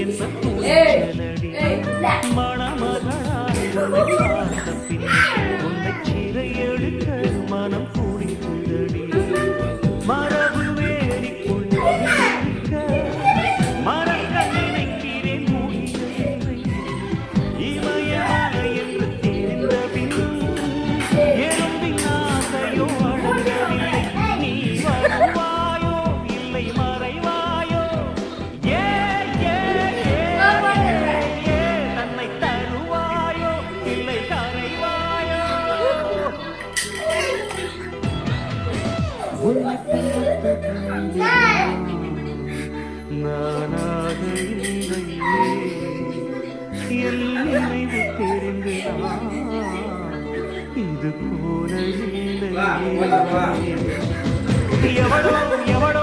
என்ன தூச்சலடி மணமகளாய் உன்னை சிறை எடுக்க மனம் கூடியதடி மரபு வேடிக்குள் மறக்க நினைக்கிறேன் முடியவில்லை இமயமலை என்று தெரிந்த பின் எறும்பின் ஆசையோ அடங்கவில்லை நீ வருவாயோ இல்லை மறைவாயோ ஏ ஏ ஏ ஏ தன்னை தருவாயோ இல்லை கரைவாயோ நானாக இல்லையே என் நினைவு தெரிந்து இது போல இல்லை எவளோ எவளோ